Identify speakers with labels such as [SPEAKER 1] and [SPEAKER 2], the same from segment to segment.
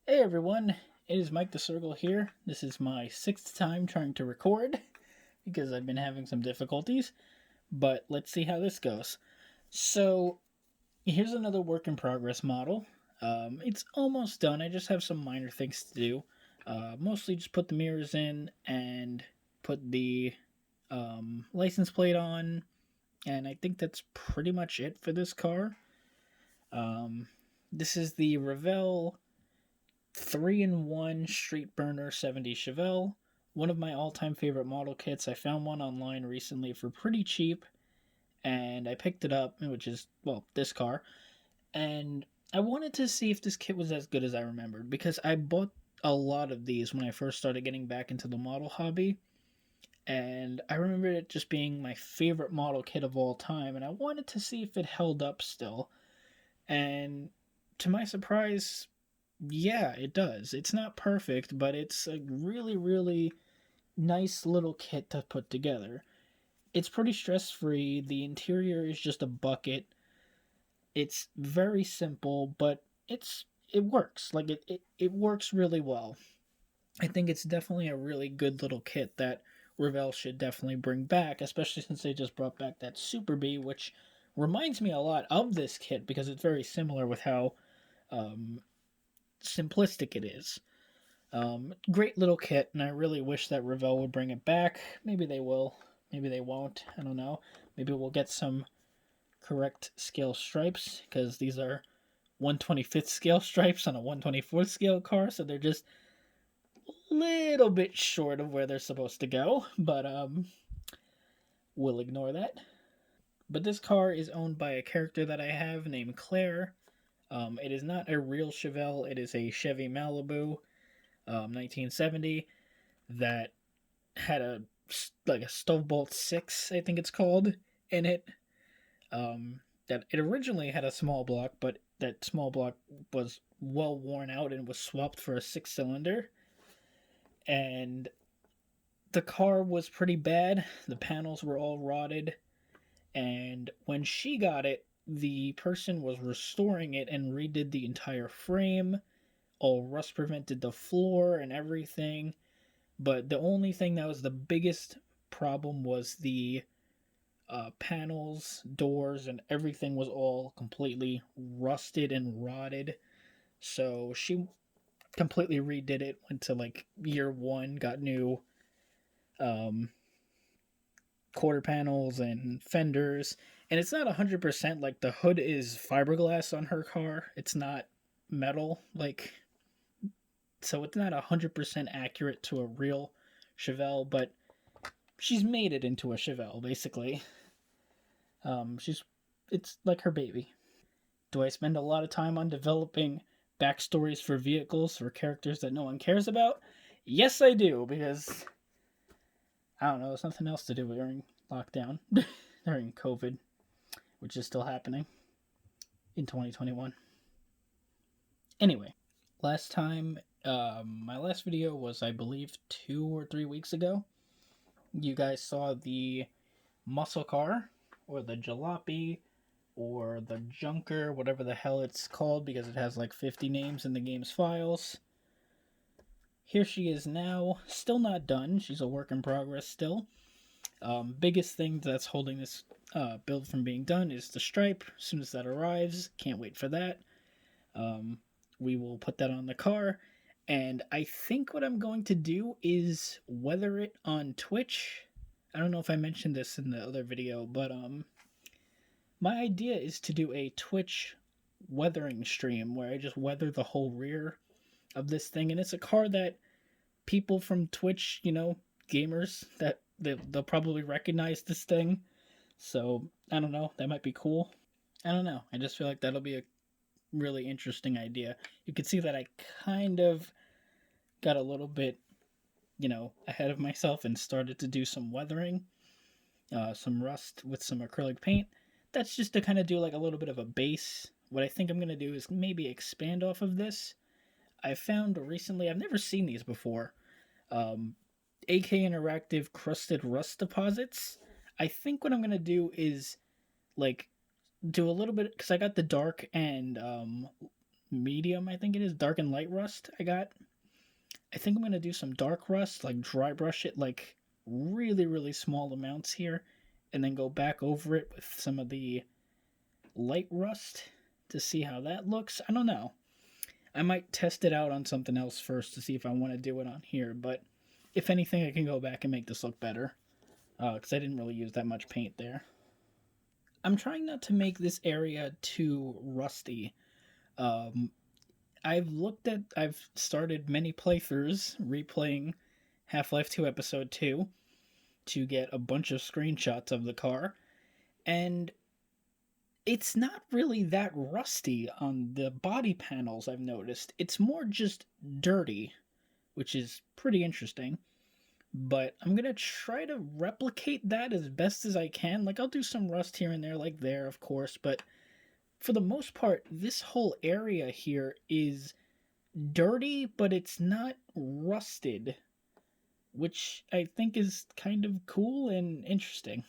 [SPEAKER 1] Hey everyone, it is Mike the Circle here. This is my sixth time trying to record because I've been having some difficulties, but let's see how this goes. So, here's another work in progress model. It's almost done, I just have some minor things to do. Mostly just put the mirrors in and put the license plate on, and I think that's pretty much it for this car. Um, this is the Revell 3-in-1 Street Burner 70 Chevelle. One of my all-time favorite model kits. I found one online recently for pretty cheap, and I picked it up, which is, well, this car. And I wanted to see if this kit was as good as I remembered, because I bought a lot of these when I first started getting back into the model hobby, and I remember it just being my favorite model kit of all time, and I wanted to see if it held up still. And to my surprise, yeah, it does. It's not perfect, but it's a really, really nice little kit to put together. It's pretty stress free. The interior is just a bucket. It's very simple, but it works. It works really well. I think it's definitely a really good little kit that Revell should definitely bring back, especially since they just brought back that Super Bee, which reminds me a lot of this kit because it's very similar with how um, simplistic it is. Great little kit, and I really wish that Revell would bring it back. Maybe they will. Maybe they won't. I don't know. Maybe we'll get some correct scale stripes because these are 1/25th scale stripes on a 1/24th scale car, so they're just a little bit short of where they're supposed to go. But we'll ignore that. But this car is owned by a character that I have named Claire. It is not a real Chevelle. It is a Chevy Malibu, 1970, that had a like a Stovebolt 6, I think it's called, in it. That it originally had a small block, but that small block was well worn out and was swapped for a 6 cylinder. And the car was pretty bad. The panels were all rotted. And when she got it, the person was restoring it and redid the entire frame, all rust prevented the floor and everything. But the only thing that was the biggest problem was the panels, doors, and everything was all completely rusted and rotted. So she completely redid it. Went to like year one, got new um, quarter panels and fenders. And it's not 100%, like the hood is fiberglass on her car. It's not metal, like, so it's not 100% accurate to a real Chevelle, but she's made it into a Chevelle, basically. She's it's like her baby. Do I spend a lot of time on developing backstories for vehicles for characters that no one cares about? Yes, I do, because I don't know, there's nothing else to do during lockdown, during COVID, which is still happening in 2021. Anyway, last time, my last video was, I believe, 2 or 3 weeks ago. You guys saw the muscle car, or the jalopy, or the junker, whatever the hell it's called, because it has like 50 names in the game's files. Here she is now, still not done. She's a work in progress still. Biggest thing that's holding this build from being done is the stripe. As soon as that arrives, can't wait for that. Um, we will put that on the car. And I think what I'm going to do is weather it on Twitch. I don't know if I mentioned this in the other video, but my idea is to do a Twitch weathering stream where I just weather the whole rear of this thing. And it's a car that people from Twitch, gamers, that they'll probably recognize this thing. So I don't know, that might be cool. I don't know. I just feel like that'll be a really interesting idea. You can see that I kind of got a little bit, ahead of myself and started to do some weathering, some rust with some acrylic paint. That's just to kind of do like a little bit of a base. What I think I'm going to do is maybe expand off of this. I found recently, I've never seen these before, AK Interactive crusted rust deposits. I think what I'm going to do is like do a little bit, because I got the dark and medium, I think it is, dark and light rust I got. I think I'm going to do some dark rust, like dry brush it like really, really small amounts here, and then go back over it with some of the light rust to see how that looks. I don't know. I might test it out on something else first to see if I want to do it on here, but if anything, I can go back and make this look better, because I didn't really use that much paint there. I'm trying not to make this area too rusty. Um, I've started many playthroughs replaying Half-Life 2 Episode 2 to get a bunch of screenshots of the car, and it's not really that rusty on the body panels, I've noticed. It's more just dirty, which is pretty interesting. But I'm going to try to replicate that as best as I can. Like, I'll do some rust here and there, like there, of course, but for the most part, this whole area here is dirty, but it's not rusted, which I think is kind of cool and interesting.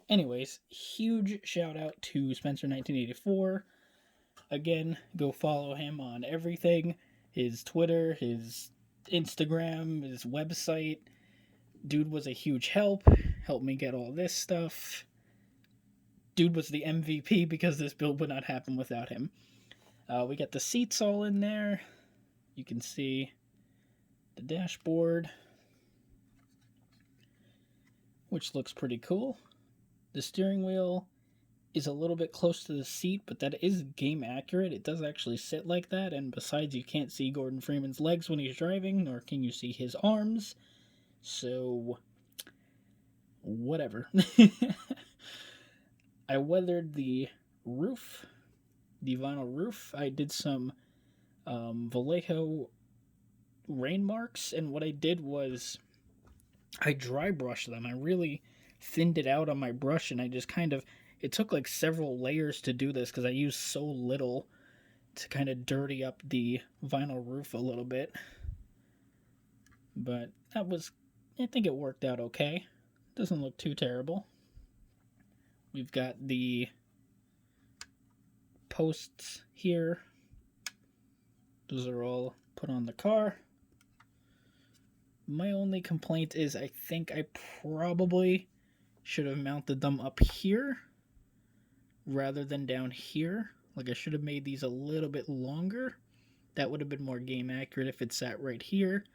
[SPEAKER 1] Anyways, huge shout out to Spencer1984. Again, go follow him on everything, his Twitter, his Instagram, his website. Dude was a huge helped me get all this stuff. Dude was the MVP because this build would not happen without him. We got the seats all in there. You can see the dashboard, which looks pretty cool. The steering wheel is a little bit close to the seat, but that is game accurate. It does actually sit like that, and besides, you can't see Gordon Freeman's legs when he's driving, nor can you see his arms. So, whatever. I weathered the roof, the vinyl roof. I did some Vallejo rain marks, and what I did was I dry brushed them. I really thinned it out on my brush, and I just kind of, it took like several layers to do this because I used so little to kind of dirty up the vinyl roof a little bit. But that was, I think it worked out okay. Doesn't look too terrible. We've got the posts here. Those are all put on the car. My only complaint is I think I probably should have mounted them up here rather than down here. Like, I should have made these a little bit longer. That would have been more game accurate if it sat right here.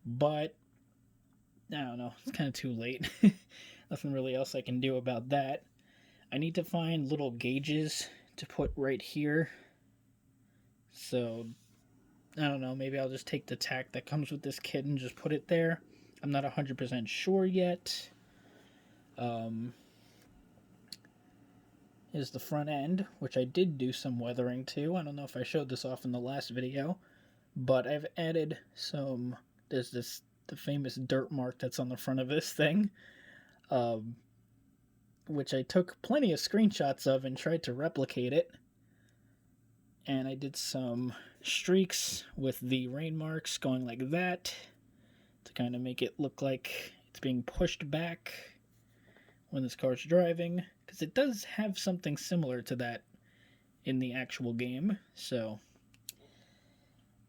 [SPEAKER 1] But I don't know, it's kind of too late. Nothing really else I can do about that. I need to find little gauges to put right here. So, I don't know, maybe I'll just take the tack that comes with this kit and just put it there. I'm not 100% sure yet. Is the front end, which I did do some weathering to. I don't know if I showed this off in the last video, but I've added some, there's the famous dirt mark that's on the front of this thing, which I took plenty of screenshots of and tried to replicate it. And I did some streaks with the rain marks going like that to kind of make it look like it's being pushed back when this car's driving, because it does have something similar to that in the actual game, so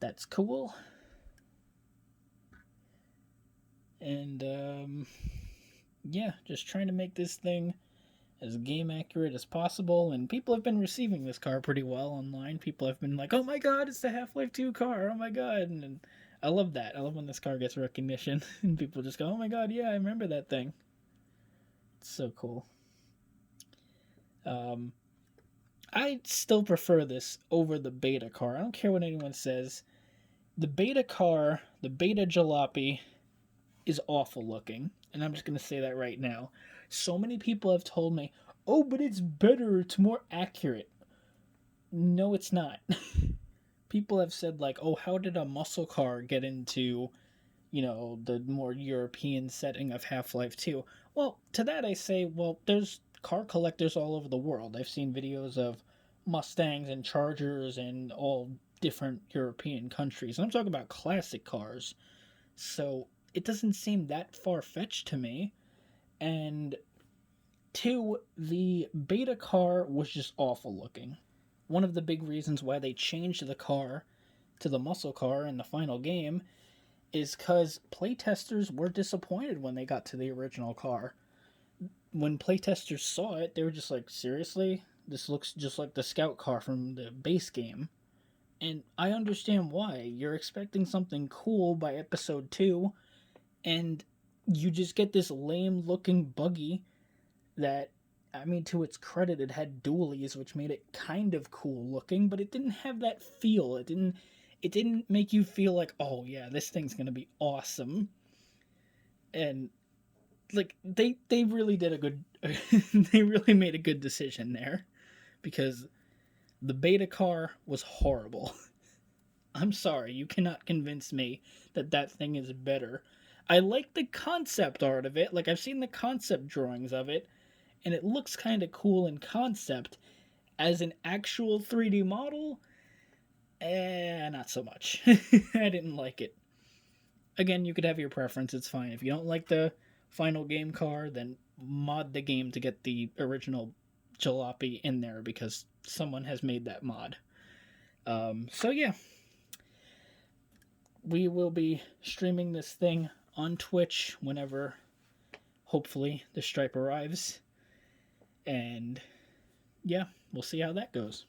[SPEAKER 1] that's cool. And yeah, just trying to make this thing as game accurate as possible, and people have been receiving this car pretty well online. People have been like, oh my god, it's the Half-Life 2 car, oh my god, and I love that. I love when this car gets recognition and people just go, oh my god, yeah, I remember that thing. It's so cool. I still prefer this over the beta car. I don't care what anyone says. The beta car, the beta jalopy, is awful looking. And I'm just going to say that right now. So many people have told me, oh, but it's better, it's more accurate. No, it's not. People have said, like, oh, how did a muscle car get into, you know, the more European setting of Half-Life 2? Well, to that I say, well, there's car collectors all over the world. I've seen videos of Mustangs and Chargers in all different European countries. And I'm talking about classic cars. So it doesn't seem that far-fetched to me. And two, the beta car was just awful looking. one of the big reasons why they changed the car to the muscle car in the final game is because playtesters were disappointed when they got to the original car. When playtesters saw it, they were just like, seriously? This looks just like the scout car from the base game. And I understand why. You're expecting something cool by episode 2, and you just get this lame looking buggy that, I mean, to its credit, it had dualies, which made it kind of cool looking, but it didn't have that feel. It didn't make you feel like, oh yeah, this thing's gonna be awesome. And like they really did a good they really made a good decision there, because the beta car was horrible. I'm sorry, you cannot convince me that that thing is better. I like the concept art of it. Like, I've seen the concept drawings of it, and it looks kind of cool in concept. As an actual 3D model, not so much. I didn't like it. Again, you could have your preference, it's fine. If you don't like the final game car, then mod the game to get the original jalopy in there, because someone has made that mod. So yeah, we will be streaming this thing on Twitch whenever, hopefully, the Stripe arrives. And yeah, we'll see how that goes.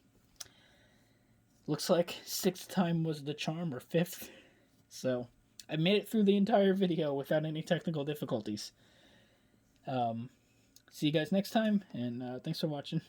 [SPEAKER 1] Looks like 6th time was the charm, or 5th. So I made it through the entire video without any technical difficulties. See you guys next time, and thanks for watching.